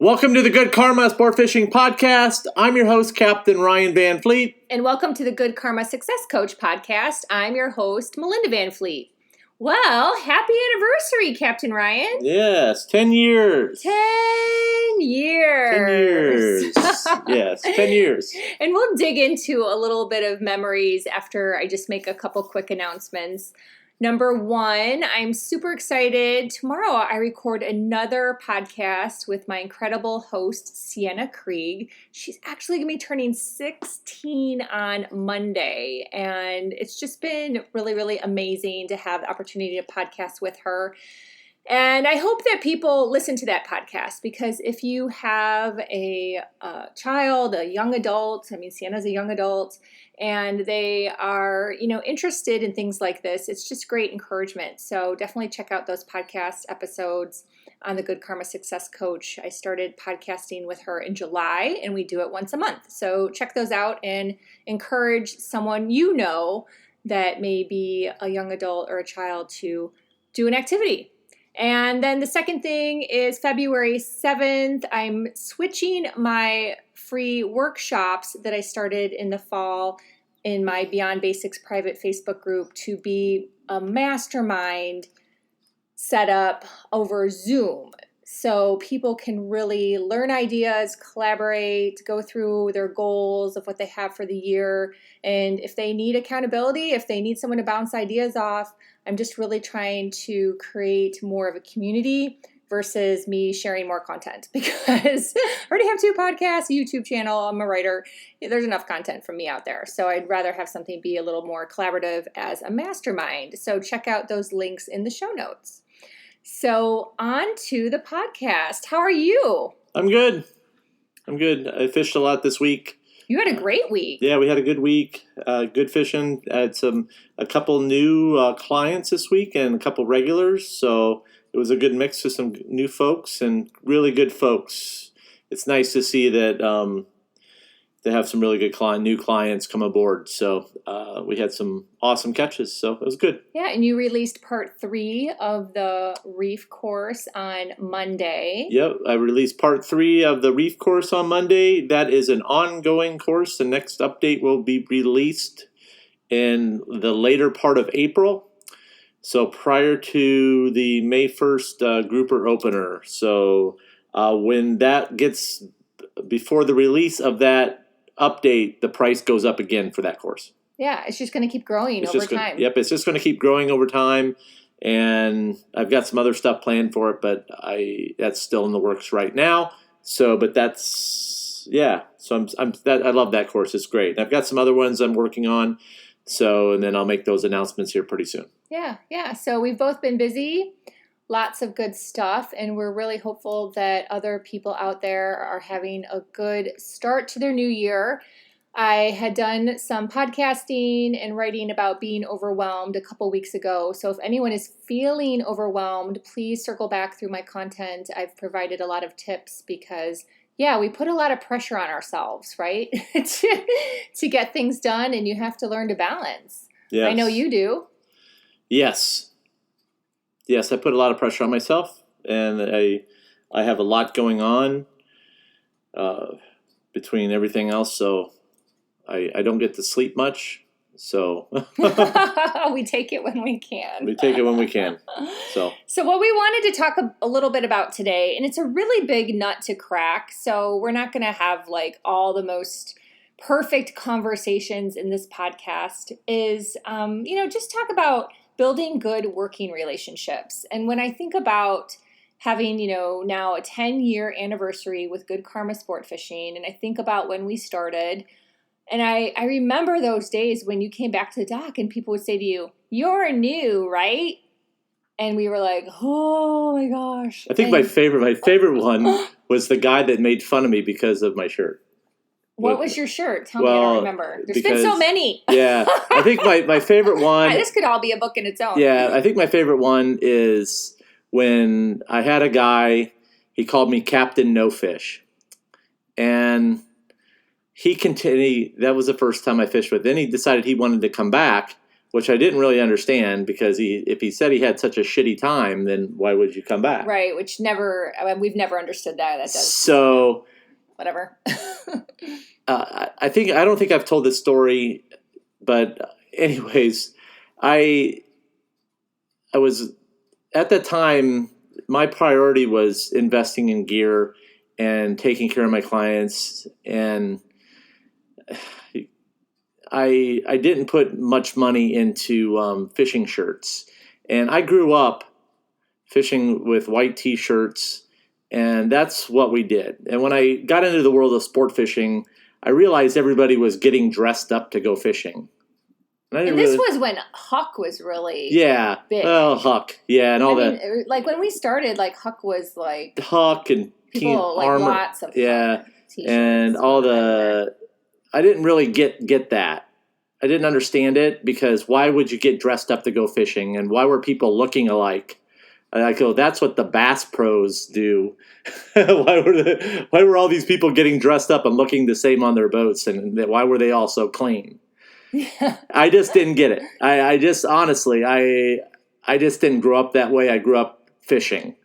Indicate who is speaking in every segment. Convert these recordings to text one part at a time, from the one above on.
Speaker 1: Welcome to the Good Karma Sport Fishing Podcast. I'm your host, Captain Ryan Van Fleet.
Speaker 2: And welcome to the Good Karma Success Coach Podcast. I'm your host, Melinda Van Fleet. Well, happy anniversary, Captain Ryan.
Speaker 1: Yes, 10 years.
Speaker 2: 10 years.
Speaker 1: 10 years. Yes, 10 years.
Speaker 2: And we'll dig into a little bit of memories after I just make a couple quick announcements. Number one, I'm super excited. Tomorrow I record another podcast with my incredible host, Sienna Krieg. She's actually going to be turning 16 on Monday. And it's just been really, really amazing to have the opportunity to podcast with her. And I hope that people listen to that podcast because if you have a child, a young adult, Sienna's a young adult, and they are, interested in things like this, it's just great encouragement. So definitely check out those podcast episodes on the Good Karma Success Coach. I started podcasting with her in July, and we do it once a month. So check those out and encourage someone that may be a young adult or a child to do an activity. And then the second thing is February 7th, I'm switching my free workshops that I started in the fall in my Beyond Basics private Facebook group to be a mastermind set up over Zoom. So people can really learn ideas, collaborate, go through their goals of what they have for the year. And if they need accountability, if they need someone to bounce ideas off, I'm just really trying to create more of a community versus me sharing more content because I already have 2 podcasts, a YouTube channel, I'm a writer. There's enough content from me out there. So I'd rather have something be a little more collaborative as a mastermind. So check out those links in the show notes. So on to the podcast. How are you?
Speaker 1: I'm good. I fished a lot this week.
Speaker 2: You had a great week.
Speaker 1: Yeah, we had a good week. Good fishing. I had a couple new clients this week and a couple regulars. So it was a good mix with some new folks and really good folks. It's nice to see that they have some really good new clients come aboard. So we had some awesome catches. So it was good.
Speaker 2: Yeah, and you released part 3 of the reef course on Monday.
Speaker 1: Yep, I released part 3 of the reef course on Monday. That is an ongoing course. The next update will be released in the later part of April. So prior to the May 1st grouper opener. So when that gets, before the release of that update, the price goes up again for that course.
Speaker 2: Yeah, it's just going to keep growing over time.
Speaker 1: It's just going to keep growing over time. And I've got some other stuff planned for it, but that's still in the works right now. So, but that's, yeah. So I love that course. It's great. And I've got some other ones I'm working on. So, and then I'll make those announcements here pretty soon.
Speaker 2: Yeah. So we've both been busy. Lots of good stuff, and we're really hopeful that other people out there are having a good start to their new year. I had done some podcasting and writing about being overwhelmed a couple weeks ago. So if anyone is feeling overwhelmed, please circle back through my content. I've provided a lot of tips because, we put a lot of pressure on ourselves, right? to get things done, and you have to learn to balance. Yes. I know you do.
Speaker 1: Yes, I put a lot of pressure on myself, and I have a lot going on between everything else, so I don't get to sleep much. So
Speaker 2: we take it when we can.
Speaker 1: So
Speaker 2: what we wanted to talk a little bit about today, and it's a really big nut to crack, so we're not going to have like all the most perfect conversations in this podcast, is just talk about building good working relationships. And when I think about having, now a 10-year anniversary with Good Karma Sport Fishing, and I think about when we started, and I remember those days when you came back to the dock and people would say to you, "You're new, right?" And we were like, "Oh my gosh."
Speaker 1: I think my favorite one was the guy that made fun of me because of my shirt.
Speaker 2: What was your shirt? Tell me, I don't remember. There's been so many.
Speaker 1: Yeah, I think my favorite one.
Speaker 2: This could all be a book in its own.
Speaker 1: Yeah, I think my favorite one is when I had a guy, he called me Captain No Fish. And he continued, that was the first time I fished with. Then he decided he wanted to come back which I didn't really understand because if he said he had such a shitty time, then why would you come back?
Speaker 2: Right, which we've never understood that. That does.
Speaker 1: So,
Speaker 2: whatever.
Speaker 1: I don't think I've told this story, but anyways, I was at the time, my priority was investing in gear and taking care of my clients, and I didn't put much money into fishing shirts. And I grew up fishing with white t-shirts, and that's what we did. And when I got into the world of sport fishing, I realized everybody was getting dressed up to go fishing.
Speaker 2: And this was when Huck was really big.
Speaker 1: Oh, Huck. Yeah, and all that.
Speaker 2: Like when we started, like Huck was like
Speaker 1: Huck and
Speaker 2: people like
Speaker 1: Armor.
Speaker 2: Lots of
Speaker 1: t-shirts and all the. I didn't really get that. I didn't understand it because why would you get dressed up to go fishing, and why were people looking alike? I go, that's what the Bass Pros do. why were all these people getting dressed up and looking the same on their boats, and why were they all so clean? I just didn't get it. I just honestly, I just didn't grow up that way. I grew up fishing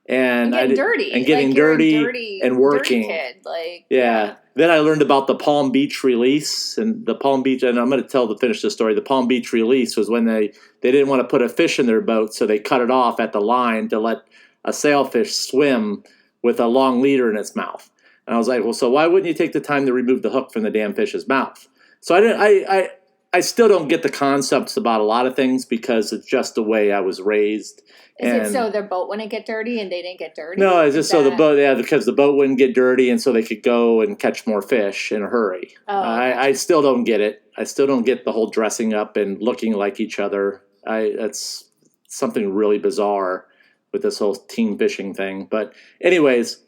Speaker 1: and
Speaker 2: getting dirty
Speaker 1: and working.
Speaker 2: Dirty kid.
Speaker 1: Yeah. Then I learned about the Palm Beach release, and the Palm Beach. And I'm going to finish the story. The Palm Beach release was when they didn't want to put a fish in their boat, so they cut it off at the line to let a sailfish swim with a long leader in its mouth. And I was like, well, so why wouldn't you take the time to remove the hook from the damn fish's mouth? So I still don't get the concepts about a lot of things because it's just the way I was raised.
Speaker 2: Is it so their boat wouldn't get dirty and they didn't get dirty?
Speaker 1: No, it's just so the boat, because the boat wouldn't get dirty and so they could go and catch more fish in a hurry.
Speaker 2: Oh,
Speaker 1: I still don't get it. I still don't get the whole dressing up and looking like each other. That's something really bizarre with this whole team fishing thing. But anyways,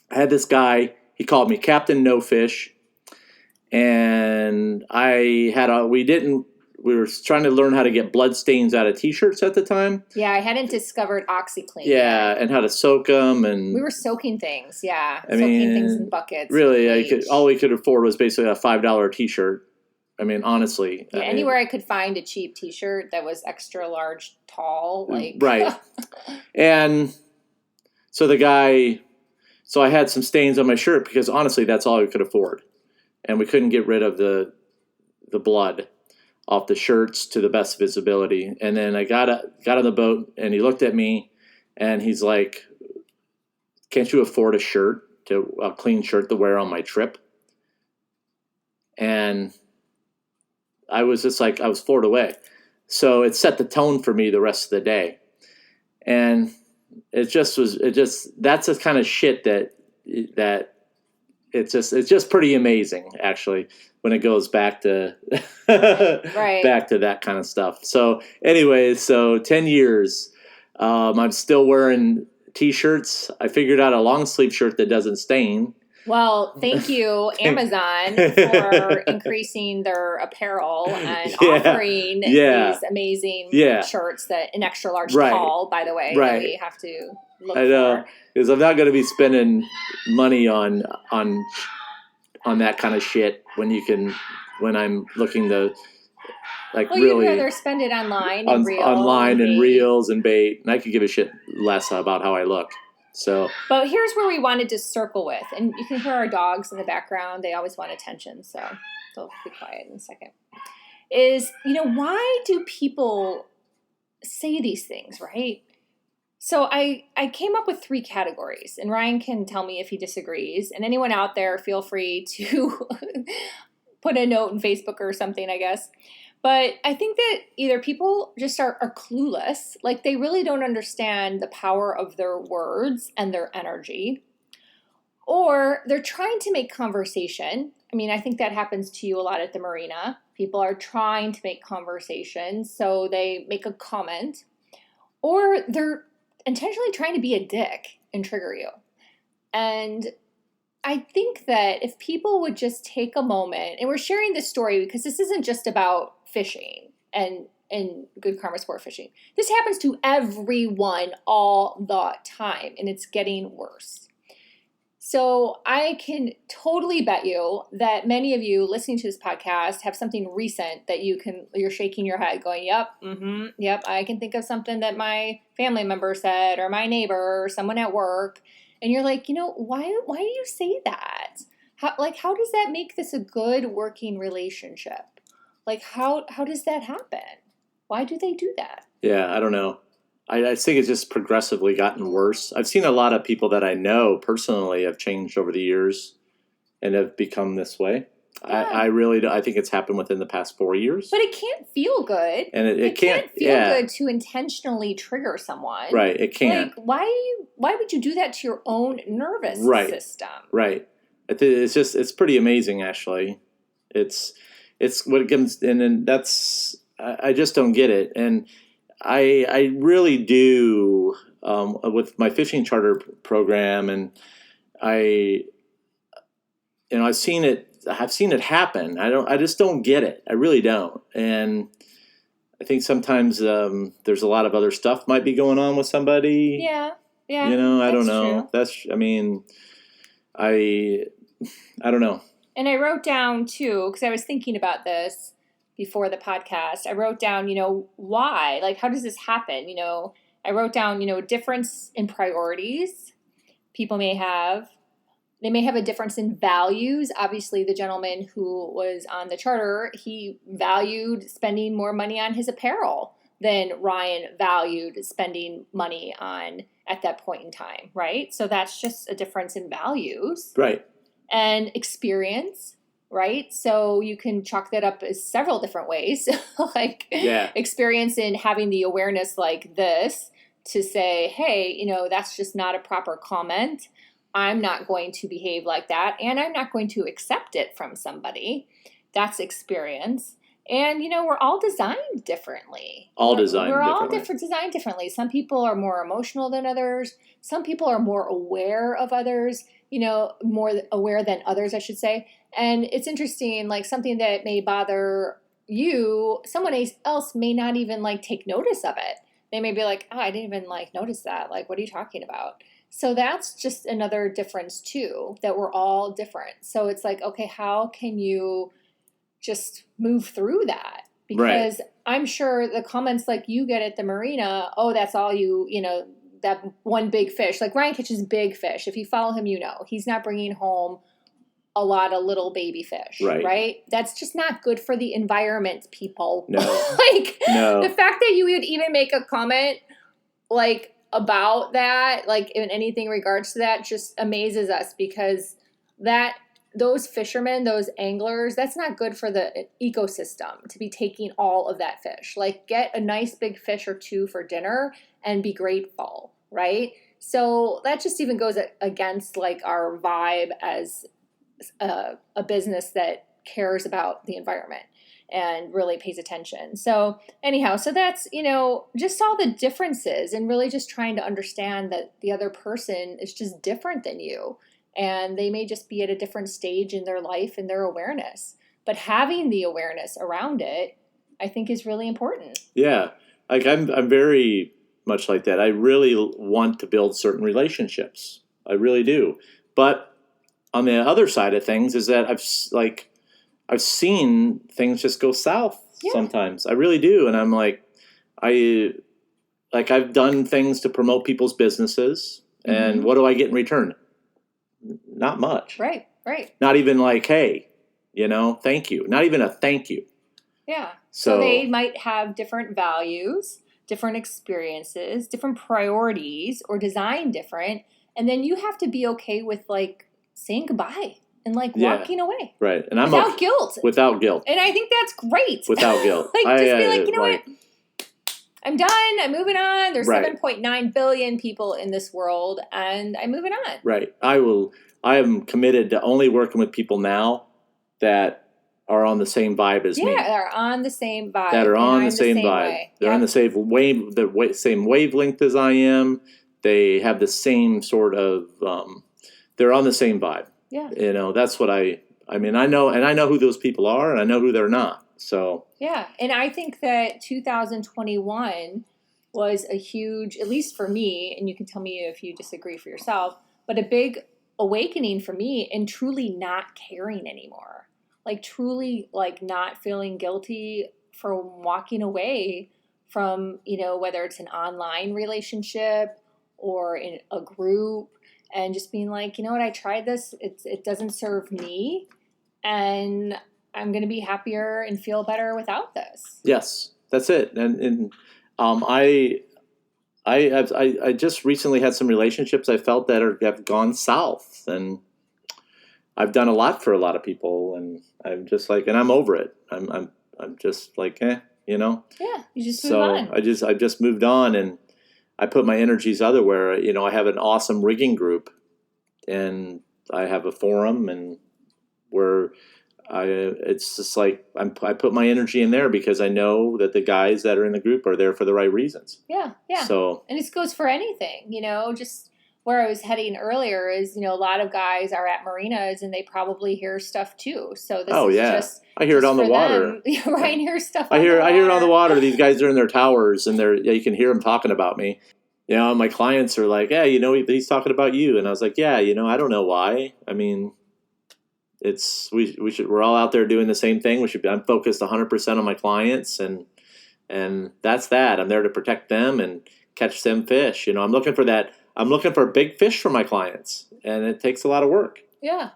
Speaker 1: I had this guy, he called me Captain No Fish. And we were trying to learn how to get blood stains out of t-shirts at the time.
Speaker 2: Yeah, I hadn't discovered OxyClean.
Speaker 1: Yeah, and how to soak them. And
Speaker 2: we were soaking things, soaking things in buckets.
Speaker 1: Really, all we could afford was basically a $5 t-shirt. I mean, honestly.
Speaker 2: Yeah, anywhere I could find a cheap t-shirt that was extra large, tall.
Speaker 1: Right. And so I had some stains on my shirt because honestly, that's all I could afford. And we couldn't get rid of the blood off the shirts to the best visibility. And then I got on the boat, and he looked at me, and he's like, "Can't you afford a clean shirt to wear on my trip?" And I was just like, I was floored away. So it set the tone for me the rest of the day, and that's the kind of shit that. It's just pretty amazing, actually, when it goes back to back to that kind of stuff. So, anyways, 10 years, I'm still wearing t-shirts. I figured out a long sleeve shirt that doesn't stain.
Speaker 2: Well, thank you, Amazon, for increasing their apparel and offering these amazing shirts that an extra large tall, by the way, that we have to look for. I know.
Speaker 1: Because I'm not going to be spending money on that kind of shit when I'm looking to really.
Speaker 2: You'd rather spend it online
Speaker 1: and reels and bait, and I could give a shit less about how I look. So,
Speaker 2: but here's where we wanted to circle with, and you can hear our dogs in the background. They always want attention, so they'll be quiet in a second. Is why do people say these things, right? So I came up with 3 categories, and Ryan can tell me if he disagrees. And anyone out there, feel free to put a note in Facebook or something, I guess. But I think that either people just are clueless, like they really don't understand the power of their words and their energy, or they're trying to make conversation. I mean, I think that happens to you a lot at the marina. People are trying to make conversation, so they make a comment, or they're intentionally trying to be a dick and trigger you. And I think that if people would just take a moment, and we're sharing this story because this isn't just about fishing and good karma sport fishing. This happens to everyone all the time, and it's getting worse. So I can totally bet you that many of you listening to this podcast have something recent that you're shaking your head going, yep, yep, I can think of something that my family member said or my neighbor or someone at work. And you're like, why do you say that? How does that make this a good working relationship? Like, how does that happen? Why do they do that?
Speaker 1: Yeah, I don't know. I think it's just progressively gotten worse. I've seen a lot of people that I know personally have changed over the years and have become this way.
Speaker 2: Yeah.
Speaker 1: I really do. I think it's happened within the past 4 years.
Speaker 2: But it can't feel good.
Speaker 1: And it can't
Speaker 2: feel good to intentionally trigger someone.
Speaker 1: Right, it can't.
Speaker 2: Like, why would you do that to your own nervous system?
Speaker 1: Right. It's pretty amazing, actually. It's what it comes, and then I just don't get it. And I really do, with my fishing charter program, and I've seen it happen. I just don't get it. I really don't. And I think sometimes there's a lot of other stuff might be going on with somebody.
Speaker 2: Yeah.
Speaker 1: I don't know.
Speaker 2: True.
Speaker 1: I don't know.
Speaker 2: And I wrote down too, because I was thinking about this before the podcast. I wrote down, why? Like, how does this happen? I wrote down, difference in priorities people may have. They may have a difference in values. Obviously, the gentleman who was on the charter, he valued spending more money on his apparel than Ryan valued spending money on at that point in time, right? So that's just a difference in values.
Speaker 1: Right.
Speaker 2: And experience, right? So you can chalk that up as several different ways. Experience in having the awareness like this to say, hey, that's just not a proper comment. I'm not going to behave like that, and I'm not going to accept it from somebody. That's experience. And, we're all designed differently. We're all designed differently. Some people are more emotional than others. Some people are more aware of others, more aware than others, I should say. And it's interesting, like something that may bother you, someone else may not even take notice of it. They may be like, oh, I didn't even notice that. Like, what are you talking about? So that's just another difference too, that we're all different. So it's like, okay, how can you just move through that? Because I'm sure the comments like you get at the marina, oh, that's all that one big fish. Like Ryan catches big fish. If you follow him, he's not bringing home a lot of little baby fish, right? That's just not good for the environment, people.
Speaker 1: No.
Speaker 2: No. The fact that you would even make a comment about that, in anything regards to that, just amazes us, because those fishermen, those anglers, that's not good for the ecosystem to be taking all of that fish. Get a nice big fish or two for dinner and be grateful, right? So that just even goes against our vibe as a business that cares about the environment and really pays attention. So anyhow, so that's, just all the differences, and really just trying to understand that the other person is just different than you, and they may just be at a different stage in their life and their awareness. But having the awareness around it, I think, is really important.
Speaker 1: Yeah. I'm very much like that. I really want to build certain relationships. I really do. But on the other side of things is that I've seen things just go south sometimes. I really do. And I'm I've done things to promote people's businesses, and what do I get in return? Not much.
Speaker 2: Right.
Speaker 1: Not even hey, thank you. Not even a thank you.
Speaker 2: Yeah. So they might have different values, different experiences, different priorities, or design different. And then you have to be okay with saying goodbye and walking away.
Speaker 1: Right. And
Speaker 2: without guilt.
Speaker 1: Without guilt.
Speaker 2: And I think that's great.
Speaker 1: Without guilt.
Speaker 2: Just be what? I'm done. I'm moving on. There's 7.9 billion people in this world, and I'm moving on. Right.
Speaker 1: I am committed to only working with people now that are on the same vibe as me.
Speaker 2: Yeah, they're on the same vibe.
Speaker 1: That are on the same vibe. They're on the same wavelength as I am. They have the same sort of. They're on the same vibe.
Speaker 2: Yeah.
Speaker 1: That's what I know who those people are, and I know who they're not. So.
Speaker 2: Yeah, and I think that 2021 was a huge, at least for me, and you can tell me if you disagree for yourself, but a big awakening for me in truly not caring anymore. Like truly like not feeling guilty for walking away from, whether it's an online relationship or in a group, and just being like, you know what, I tried this. It doesn't serve me, and I'm going to be happier and feel better without this.
Speaker 1: Yes, that's it. And I just recently had some relationships I felt that have gone south, and I've done a lot for a lot of people, and I'm just like, and I'm over it. I'm just like, you know.
Speaker 2: Yeah, you just move on.
Speaker 1: I've just moved on, and I put my energies otherwhere. I have an awesome rigging group, and I have a forum, and where it's just like I put my energy in there because I know that the guys that are in the group are there for the right reasons.
Speaker 2: Yeah.
Speaker 1: So,
Speaker 2: and this goes for anything, just where I was heading earlier is, a lot of guys are at marinas and they probably hear stuff too. So this is just
Speaker 1: I hear it on the water.
Speaker 2: Right, hear stuff.
Speaker 1: I hear it on the water. These guys are in their towers, and you can hear them talking about me. My clients are like, yeah, he's talking about you, and I was like, yeah, I don't know why. I mean, we're all out there doing the same thing. I'm focused 100% on my clients, and that's that. I'm there to protect them and catch them fish. I'm looking for that. I'm looking for big fish for my clients, and it takes a lot of work.
Speaker 2: Yeah.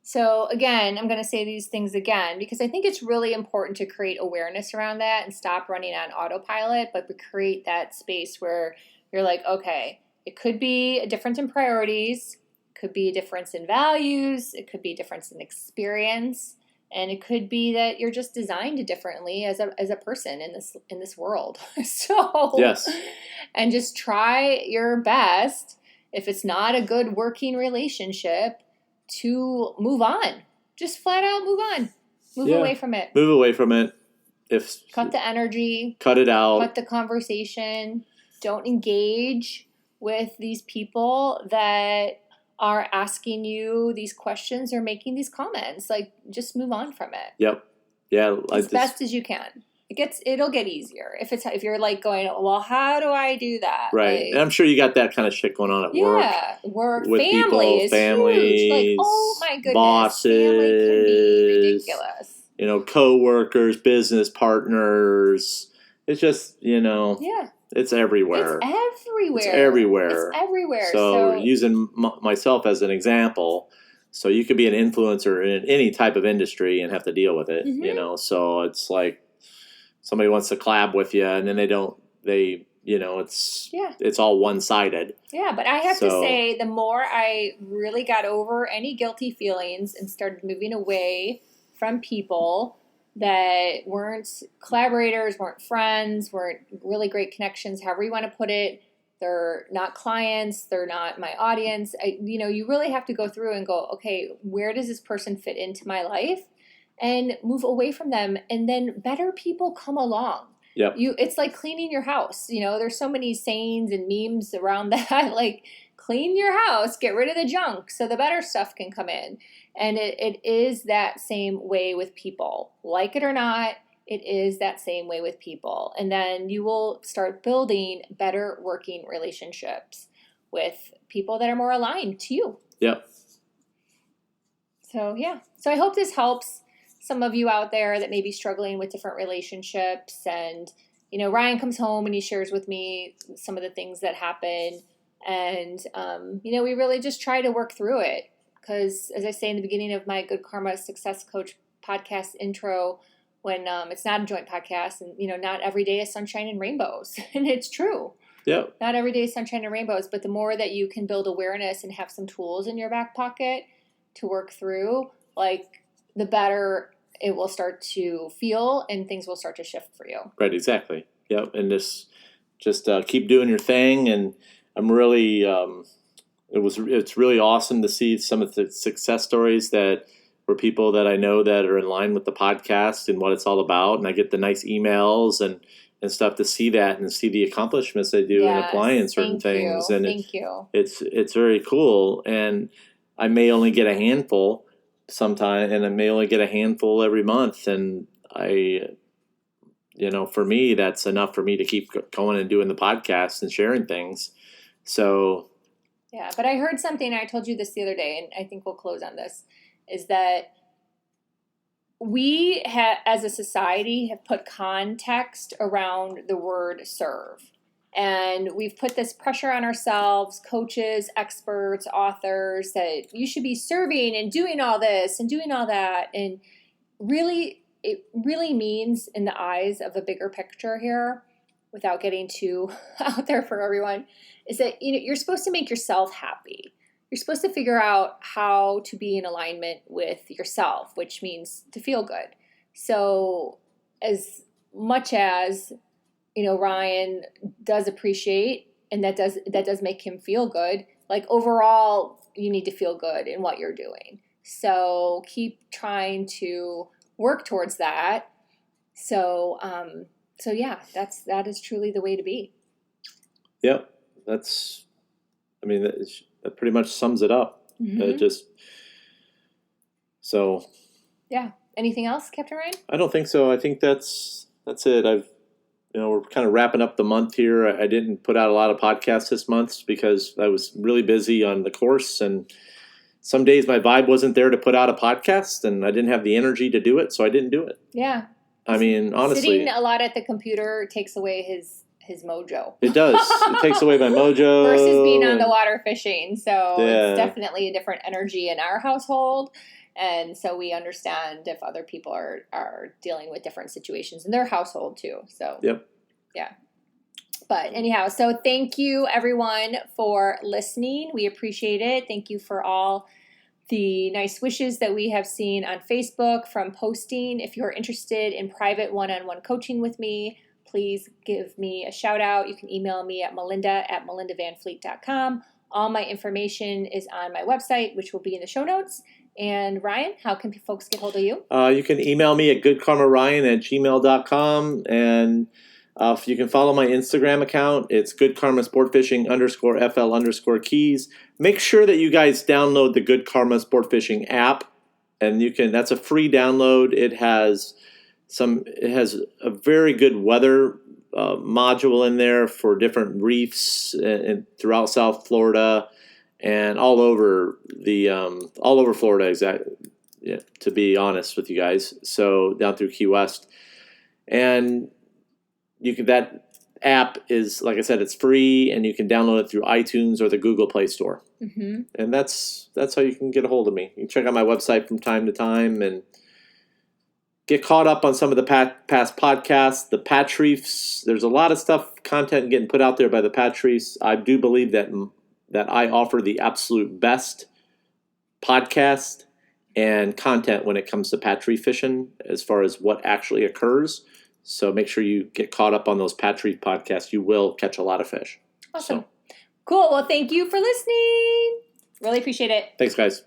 Speaker 2: So again, I'm going to say these things again because I think it's really important to create awareness around that and stop running on autopilot, but create that space where you're like, okay, it could be a difference in priorities, could be a difference in values, it could be a difference in experience, and it could be that you're just designed differently as a person in this world. So
Speaker 1: yes,
Speaker 2: and just try your best, if it's not a good working relationship, to move on. Just flat out move on. Move away from it.
Speaker 1: Move away from it.
Speaker 2: Cut the energy.
Speaker 1: Cut it out.
Speaker 2: Cut the conversation. Don't engage with these people that are asking you these questions or making these comments. Like, just move on from it.
Speaker 1: Yep. Yeah.
Speaker 2: As best as you can. It'll get easier if you're like going, well, how do I do that?
Speaker 1: Right.
Speaker 2: Like,
Speaker 1: and I'm sure you got that kind of shit going on at work.
Speaker 2: Yeah, work,
Speaker 1: with
Speaker 2: family
Speaker 1: people,
Speaker 2: is
Speaker 1: families,
Speaker 2: huge. Like, oh my goodness,
Speaker 1: bosses,
Speaker 2: family can be ridiculous.
Speaker 1: Co-workers, business partners. It's just,
Speaker 2: Yeah.
Speaker 1: it's everywhere.
Speaker 2: It's everywhere.
Speaker 1: So using myself as an example, so you could be an influencer in any type of industry and have to deal with it,
Speaker 2: Mm-hmm.
Speaker 1: So it's like somebody wants to collab with you and then it's all one-sided.
Speaker 2: Yeah, but I have to say, the more I really got over any guilty feelings and started moving away from people that weren't collaborators, weren't friends, weren't really great connections, however you want to put it. They're not clients. They're not my audience. You really have to go through and go, okay, where does this person fit into my life? And move away from them. And then better people come along.
Speaker 1: Yep.
Speaker 2: It's like cleaning your house. There's so many sayings and memes around that, like clean your house, get rid of the junk so the better stuff can come in. And it is that same way with people. Like it or not, it is that same way with people. And then you will start building better working relationships with people that are more aligned to you.
Speaker 1: Yep.
Speaker 2: So, yeah. So I hope this helps some of you out there that may be struggling with different relationships. And, Ryan comes home and he shares with me some of the things that happen. And, we really just try to work through it. Because as I say in the beginning of my Good Karma Success Coach podcast intro, when it's not a joint podcast and, not every day is sunshine and rainbows. And it's true.
Speaker 1: Yep.
Speaker 2: Not every day is sunshine and rainbows. But the more that you can build awareness and have some tools in your back pocket to work through, the better it will start to feel and things will start to shift for you.
Speaker 1: Right, exactly. Yep, and just keep doing your thing. And I'm really, it's really awesome to see some of the success stories that were people that I know that are in line with the podcast and what it's all about. And I get the nice emails and stuff to see that and see the accomplishments they do in applying certain things. And
Speaker 2: thank you.
Speaker 1: It's very cool. And I may only get a handful sometime, and I may only get a handful every month. And for me, that's enough for me to keep going and doing the podcast and sharing things. So
Speaker 2: Yeah, but I heard something, I told you this the other day, and I think we'll close on this, is that we as a society have put context around the word serve. And we've put this pressure on ourselves, coaches, experts, authors, that you should be serving and doing all this and doing all that. And really, it really means, in the eyes of a bigger picture here, without getting too out there for everyone, is that you're supposed to make yourself happy. You're supposed to figure out how to be in alignment with yourself, which means to feel good. So as much as Ryan does appreciate, and that does make him feel good, like overall you need to feel good in what you're doing. So keep trying to work towards that. So yeah, that is truly the way to be.
Speaker 1: Yep, that pretty much sums it up.
Speaker 2: Mm-hmm.
Speaker 1: So.
Speaker 2: Yeah. Anything else, Captain Ryan?
Speaker 1: I don't think so. I think that's it. We're kind of wrapping up the month here. I didn't put out a lot of podcasts this month because I was really busy on the course, and some days my vibe wasn't there to put out a podcast, and I didn't have the energy to do it, so I didn't do it.
Speaker 2: Yeah.
Speaker 1: I mean, honestly,
Speaker 2: sitting a lot at the computer takes away his mojo.
Speaker 1: It does. It takes away my mojo.
Speaker 2: Versus being on the water fishing. So It's definitely a different energy in our household. And so we understand if other people are dealing with different situations in their household too. So
Speaker 1: yep.
Speaker 2: Yeah. But anyhow, so thank you everyone for listening. We appreciate it. Thank you for all the nice wishes that we have seen on Facebook from posting. If you're interested in private one-on-one coaching with me, please give me a shout out. You can email me at melinda@melindavanfleet.com. All my information is on my website, which will be in the show notes. And Ryan, how can folks get hold of you?
Speaker 1: You can email me at goodkarmaryan@gmail.com. And you can follow my Instagram account. It's goodkarmasportfishing_FL_keys. Make sure that you guys download the Good Karma Sport Fishing app. And that's a free download. It has a very good weather module in there for different reefs and throughout South Florida and all over Florida, exactly. Yeah, to be honest with you guys, so down through Key West, and that app is, like I said, it's free, and you can download it through iTunes or the Google Play Store.
Speaker 2: Mm-hmm.
Speaker 1: And that's how you can get a hold of me. You can check out my website from time to time and get caught up on some of the past podcasts. The Patch Reefs, there's a lot of content getting put out there by the Patch Reefs. I do believe that I offer the absolute best podcast and content when it comes to patch reef fishing as far as what actually occurs. So make sure you get caught up on those Patch Reef podcasts. You will catch a lot of fish.
Speaker 2: Awesome. Cool. Well, thank you for listening. Really appreciate it.
Speaker 1: Thanks, guys.